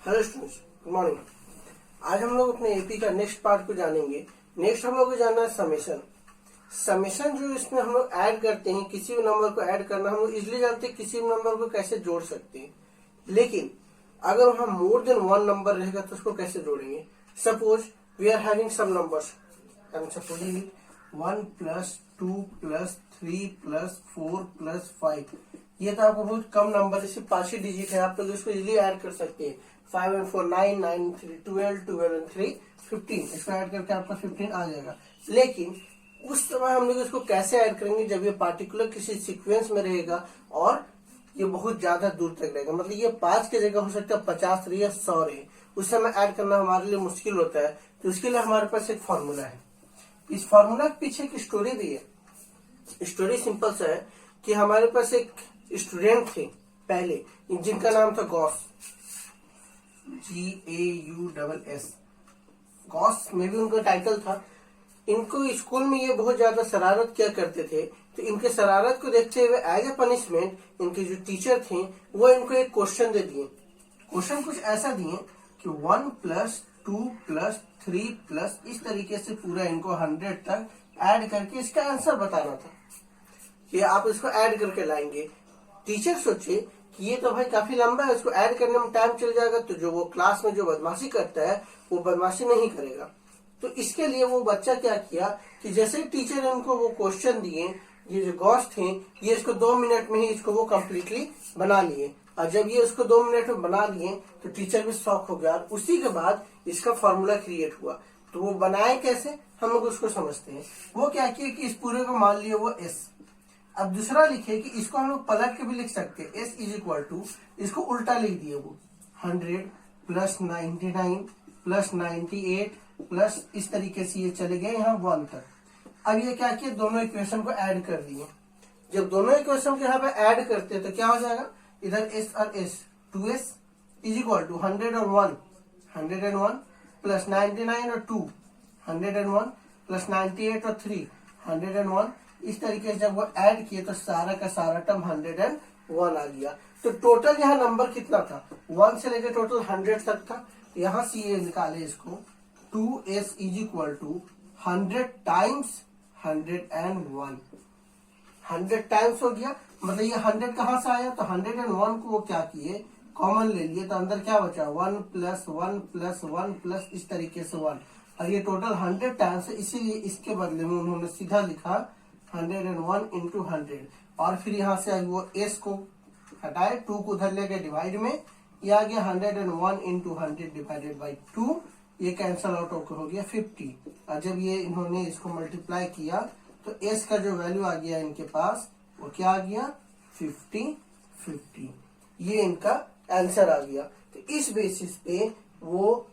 Hello students, good morning. आज हम लोग अपने एपी का नेक्स्ट पार्ट को जानेंगे। नेक्स्ट हम लोग को जानना है समेशन। समेशन जो इसमें हम लोग ऐड करते हैं, किसी भी नंबर को ऐड करना हम लोग इजिली जानते हैं किसी भी नंबर को कैसे जोड़ सकते हैं। लेकिन अगर वहां मोर देन वन नंबर रहेगा तो उसको कैसे जोड़ेंगे। Suppose we are having some numbers, supposing 1 + 2 + 3 + 4 + 5। ये तो आपको बहुत कम नंबर है, सिर्फ 5 ही डिजिट है। आप लोग इसको इजिली ऐड कर सकते हैं। 5 and 4 9, 9 and 3 12, 12 and 3 15। इसको ऐड करके आपका 15 आ जाएगा। लेकिन उस समय हम लोग इसको कैसे ऐड करेंगे जब ये पार्टिकुलर किसी सीक्वेंस में रहेगा और ये बहुत ज्यादा दूर तक रहेगा। मतलब ये 5 की जगह हो सकता है 50 रहे या 100 रहे। उस समय ऐड करना हमारे लिए मुश्किल होता है। तो उसके लिए हमारे पास एक फॉर्मूला है। इस फॉर्मूला के पीछे एक स्टोरी भी है। स्टोरी सिंपल सा है कि हमारे पास एक स्टूडेंट थे पहले, जिनका नाम था गॉस, GAUSS। गॉस में भी उनका टाइटल था। इनको स्कूल में ये बहुत ज्यादा शरारत किया करते थे। तो इनके शरारत को देखते हुए एज ए पनिशमेंट इनके जो टीचर थे वो इनको एक क्वेश्चन दे दिए। क्वेश्चन कुछ ऐसा दिए कि 1 + 2 + 3 + इस तरीके से पूरा इनको 100 तक ऐड करके इसका आंसर बताना था। कि आप इसको ऐड करके लाएंगे। टीचर सोचे कि ये तो भाई काफी लंबा है, इसको ऐड करने में टाइम चल जाएगा, तो जो वो क्लास में जो बदमाशी करता है वो बदमाशी नहीं करेगा। तो इसके लिए वो बच्चा क्या किया कि जैसे टीचर ने उनको वो क्वेश्चन दिए, ये जो गॉस थे ये इसको 2 मिनट में ही इसको वो कम्प्लीटली बना लिए। और जब ये उसको 2 मिनट में बना लिए तो टीचर भी शॉक हो गया। और उसी के बाद इसका फॉर्मूला क्रिएट हुआ। तो वो बनाए कैसे, हम लोग उसको समझते हैं। वो क्या किया कि इस पूरे को मान लिया वो S। अब दूसरा लिखे कि इसको हम लोग पलट के भी लिख सकते हैं। S = इसको उल्टा लिख दिए वो 100 + 99 + 98 प्लस इस तरीके से ये चले गए यहाँ 1 तक। अब ये क्या किया, दोनों इक्वेशन को ऐड कर दिए। जब दोनों इक्वेशन को यहाँ पे ऐड करते हैं तो क्या हो जाएगा, इधर S और S 2S = 100 और 1 101 + 99 और 2 101 + 98 और 3 101। इस तरीके से जब वो ऐड किए तो सारा का सारा टर्म 101 आ गया। तो टोटल यहाँ नंबर कितना था, 1 से लेकर टोटल 100 तक था। यहाँ से ये निकाले इसको 2S = 100 टाइम्स 101। 100 टाइम्स हो गया, मतलब ये 100 कहाँ से आया, तो 101 को वो क्या किए, कॉमन ले लिए। तो अंदर क्या बचा, 1 + 1 + 1 + इस तरीके से 1। और ये टोटल 100 टाइम्स है, इसीलिए इसके बदले में उन्होंने सीधा लिखा 101 × 100। और फिर यहाँ से वो S को हटाए, 2 को उधर लेके डिवाइड में, ये आ गया 101 × 100 / 2। ये कैंसल आउट होकर हो गया 50। और जब ये इन्होंने इसको मल्टीप्लाई किया तो S का जो वैल्यू आ गया इनके पास वो क्या आ गया, 50। ये इनका आंसर आ गया। तो इस बेसिस पे वो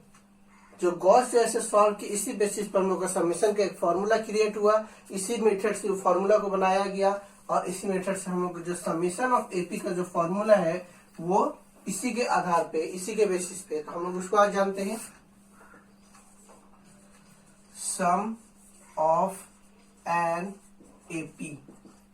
जो गॉस जैसे सॉल्व की, इसी बेसिस पर हम लोग का समेशन का एक फॉर्मूला क्रिएट हुआ। इसी मेथड से फॉर्मूला को बनाया गया और इसी मेथड से हम लोग जो समेशन ऑफ एपी का जो फॉर्मूला है वो इसी के आधार पे, इसी के बेसिस पे, तो हम लोग उसको आज जानते हैं। सम ऑफ एन एपी,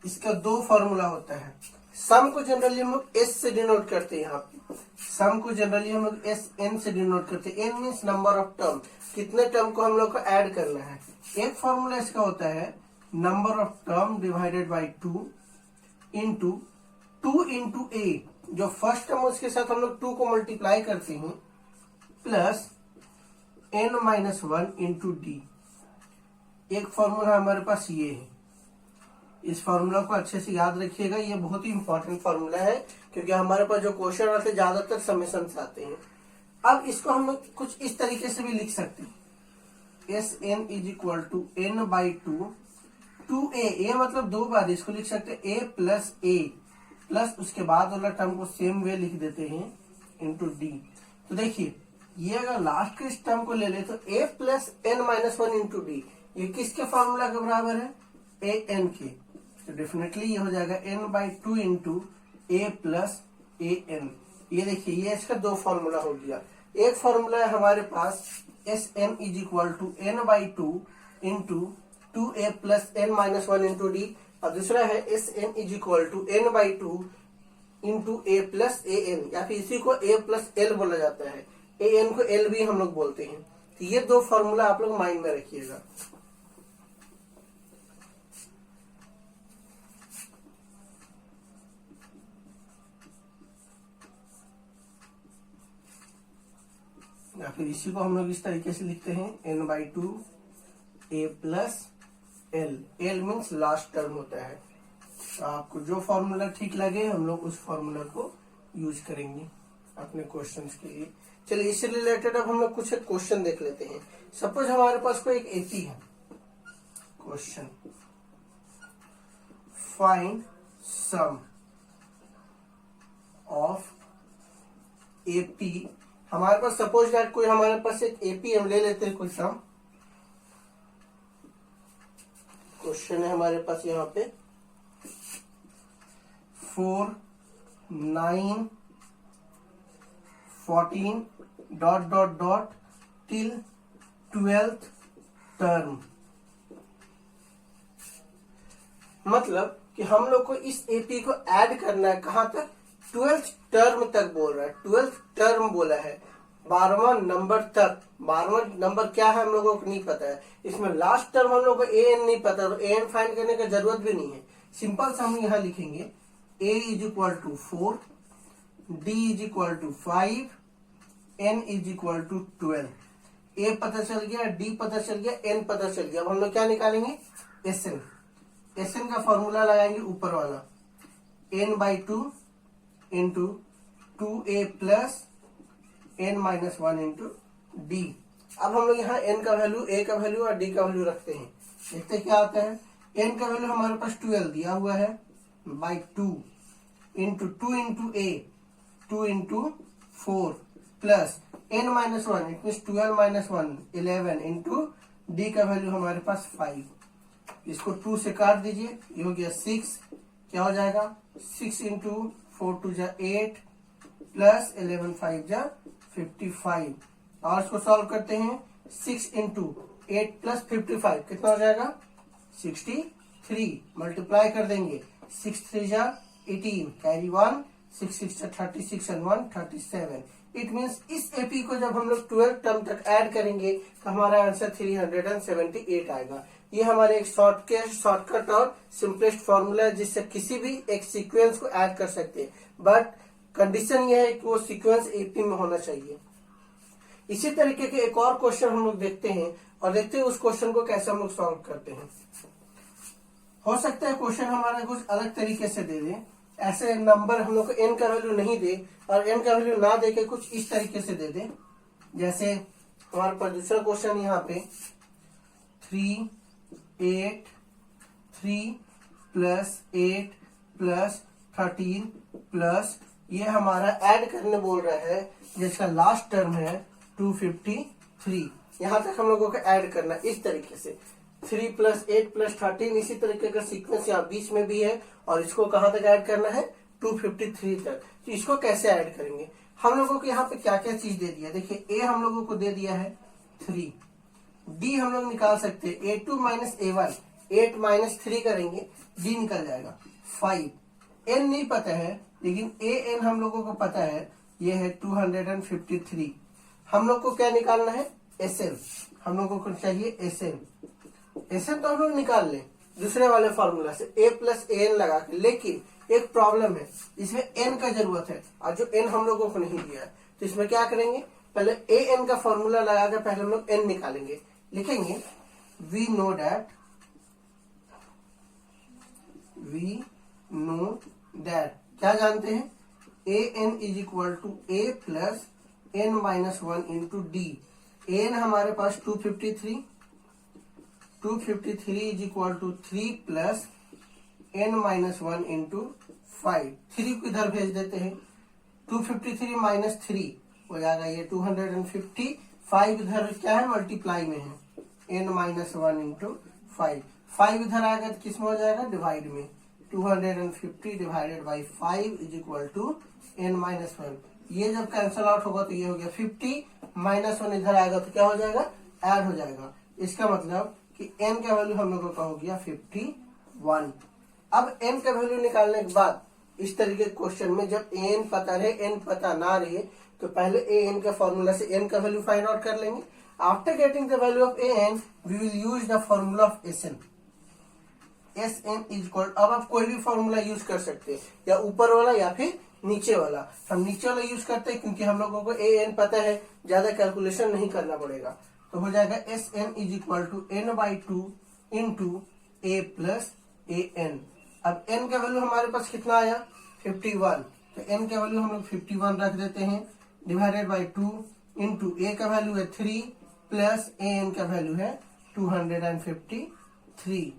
इसका 2 फॉर्मूला होता है। सम को जनरली हम लोग S से डिनोट करते हैं। यहाँ पे सम को जनरली हम लोग SN से डिनोट करते हैं। N means number of term, कितने टर्म को हम लोग को ऐड करना है। एक फॉर्मूला इसका होता है number of term divided by 2 × A। जो फर्स्ट टर्म उसके साथ हम लोग 2 को मल्टीप्लाई करते हैं, प्लस N - 1 × D। एक फॉर्मूला हमारे पास ये है। इस फॉर्मूला को अच्छे से याद रखिएगा, ये बहुत ही इंपॉर्टेंट फॉर्मूला है क्योंकि हमारे पास जो क्वेश्चन आते हैं ज्यादातर समेशन से आते हैं। अब इसको हम लोग कुछ इस तरीके से भी लिख सकते हैं। SN = N/2 2A। A मतलब 2 बार, इसको लिख सकते हैं A + A प्लस उसके बाद वाला टर्म को सेम वे लिख देते हैं × D। तो देखिए ये अगर लास्ट के इस टर्म को ले ले तो A + N - 1 × D, ये किसके फॉर्मूला के बराबर है, AN के। तो डेफिनेटली ये हो जाएगा N/2 × A + AN। ये देखिए ये इसका 2 फॉर्मूला हो गया। एक फॉर्मूला है हमारे पास SN = N/2 × 2A + N - 1 × D, और दूसरा है SN = N/2 × A + AN, या फिर इसी को A + L बोला जाता है। ए एन को एल भी हम लोग बोलते हैं। तो ये दो फॉर्मूला आप लोग माइंड में रखिएगा। या फिर इसी को हम लोग इस तरीके से लिखते हैं n/2 a plus L. L means last term होता है। तो आपको जो फॉर्मूला ठीक लगे हम लोग उस फॉर्मूला को यूज करेंगे अपने क्वेश्चंस के लिए। चलिए इससे रिलेटेड अब हम लोग कुछ एक क्वेश्चन देख लेते हैं। सपोज हमारे पास कोई एक एपी है। Question, find sum of AP. हमारे पास सपोज दैट कोई हमारे पास एक एपी हम ले लेते हैं कोई सम। क्वेश्चन है हमारे पास यहाँ पे 4, 9, 14 ... टिल 12th टर्म। मतलब कि हम लोग को इस एपी को ऐड करना है कहां तक, 12th टर्म तक बोल रहा है। 12th टर्म बोला है, 12वां नंबर तक। 12वां नंबर क्या है हम लोगों को नहीं पता है। इसमें लास्ट टर्म हम लोग को ए एन नहीं पता, तो ए एन फाइंड करने का जरूरत भी नहीं है। सिंपल सा हम यहाँ लिखेंगे a = 4, d = 5, n = 12। a पता चल गया, d पता चल गया, n पता चल गया। अब हम लोग क्या निकालेंगे, SN। SN का फॉर्मूला लगाएंगे ऊपर वाला, n/2 into 2a plus n-1 into d। अब हम लोग यहाँ n का वैल्यू, a का वैल्यू और d का वैल्यू रखते हैं। देखते क्या आता है। n का वैल्यू हमारे पास 12 दिया हुआ है, by 2 into 2 into a, 2 into 4 plus n-1 it mean 12-1 11 into d का वैल्यू हमारे पास 5। इसको 2 से काट दीजिए, ये हो गया 6। क्या हो जाएगा, 6 इंटू 4 2 जा 8 प्लस 11 5 जा 55। और इसको सॉल्व करते हैं, 6 इंटू 8 प्लस 55 कितना हो जाएगा, 63। मल्टीप्लाई कर देंगे, 6 3 जा 18, कैरी 1, 6 6 जा 36 and 1 37। इट मीन्स इस एपी को जब हम लोग 12 टर्म तक ऐड करेंगे तो हमारा आंसर 378 आएगा। ये हमारे एक शॉर्टकट और सिंपलेस्ट फॉर्मूला है जिससे किसी भी एक सीक्वेंस को ऐड कर सकते हैं, बट कंडीशन ये है कि वो सीक्वेंस एपी में होना चाहिए। इसी तरीके के एक और क्वेश्चन हम लोग देखते हैं और देखते हैं उस क्वेश्चन को कैसे हम लोग सॉल्व करते हैं। हो सकता है क्वेश्चन हमारा कुछ अलग तरीके से दे दे, ऐसे नंबर हम लोग को n का वैल्यू नहीं दे और n का वैल्यू ना दे के कुछ इस तरीके से दे दे। जैसे हमारे पास दूसरा क्वेश्चन यहाँ पे 3 8 3 प्लस 8 प्लस 13 प्लस ये हमारा ऐड करने बोल रहा है जिसका लास्ट टर्म है 253। यहाँ तक हम लोगों को ऐड करना इस तरीके से 3 प्लस 8 प्लस 13। इसी तरीके का सीक्वेंस यहाँ बीच में भी है और इसको कहाँ तक ऐड करना है, 253 तक। तो इसको कैसे ऐड करेंगे, हम लोगों को यहाँ पे क्या क्या चीज दे दिया। देखिए a हम लोगों को दे दिया है 3, d हम लोग निकाल सकते हैं a2 माइनस a1, 8 माइनस 3 करेंगे d निकल जाएगा 5। n नहीं पता है लेकिन an हम लोगों को पता है, ये है 253। हम लोग को क्या निकालना है, SN। हम लोगों को चाहिए SN तो हम लोग निकाल लें दूसरे वाले फॉर्मूला से a प्लस an लगा के। लेकिन एक प्रॉब्लम है, इसमें n का जरूरत है और जो n हम लोगों को नहीं दिया है। तो इसमें क्या करेंगे, पहले an का फॉर्मूला लगा के पहले हम लोग n निकालेंगे। लिखेंगे वी नो दैट क्या जानते हैं, an = a plus n-1 into d। an हमारे पास 253 = 3 प्लस n-1 इंटू 5। 3 को इधर भेज देते हैं, 253 माइनस 3 हो जाएगा ये 250। 5 इधर क्या है, मल्टीप्लाई में है, n-1 इंटू 5। 5 इधर आएगा तो किस में हो जाएगा, डिवाइड में। 250 डिवाइडेड बाई 5 = n-1। ये जब कैंसल आउट होगा तो ये हो गया 50, -1 इधर आएगा तो क्या हो जाएगा, ऐड हो जाएगा। इसका मतलब कि n का वैल्यू हम लोगों का हो गया 51। अब n का वैल्यू निकालने के बाद इस तरीके के क्वेश्चन में जब n पता रहे n पता ना रहे तो पहले ए एन का फॉर्मूला से एन का वैल्यू फाइंड आउट कर लेंगे। After getting the value of a n we will use the formula of s n. S n is equal, अब आप कोई भी फॉर्मूला यूज कर सकते हैं, या ऊपर वाला या फिर नीचे वाला। हम नीचे वाला यूज करते हैं क्योंकि हम लोगों को ए एन पता है, ज्यादा कैलकुलेशन नहीं करना पड़ेगा। तो हो जाएगा s n is equal to n by two into a plus a n. अब एन का वैल्यू हमारे पास कितना आया 51, तो एन का वैल्यू हम लोग 51 रख देते हैं, डिवाइडेड बाई 2 इंटू ए का वैल्यू है 3 प्लस ए एन का वैल्यू है 253।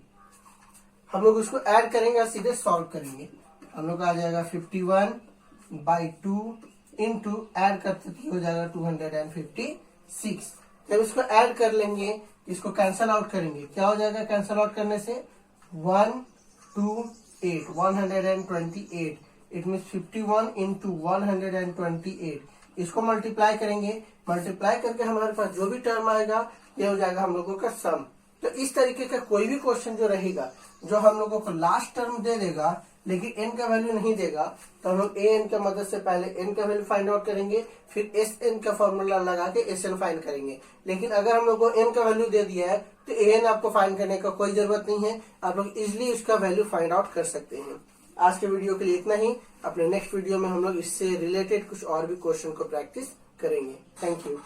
हम लोग उसको ऐड करेंगे और सीधे सॉल्व करेंगे। हम लोग आ जाएगा 51/2 इंटू ऐड करते हो जाएगा 256। जब इसको ऐड कर लेंगे, इसको कैंसल आउट करेंगे, क्या हो जाएगा कैंसल आउट करने से 128 128। It mean 51 into 128। इसको मल्टीप्लाई करेंगे, मल्टीप्लाई करके हमारे पास जो भी टर्म आएगा ये हो जाएगा हम लोगों का सम। तो इस तरीके का कोई भी क्वेश्चन जो रहेगा, जो हम लोगों को लास्ट टर्म दे देगा लेकिन एन का वैल्यू नहीं देगा, तो हम लोग ए एन की मदद से पहले एन का वैल्यू फाइंड आउट करेंगे, फिर एस एन का फॉर्मूला लगा के एस एन फाइंड करेंगे। लेकिन अगर हम लोग को एन का वैल्यू दे दिया है तो ए एन आपको फाइंड करने का कोई जरूरत नहीं है, आप लोग इजिली उसका वैल्यू फाइंड आउट कर सकते हैं। आज के वीडियो के लिए इतना ही। अपने नेक्स्ट वीडियो में हम लोग इससे रिलेटेड कुछ और भी क्वेश्चन को प्रैक्टिस करेंगे। Thank you.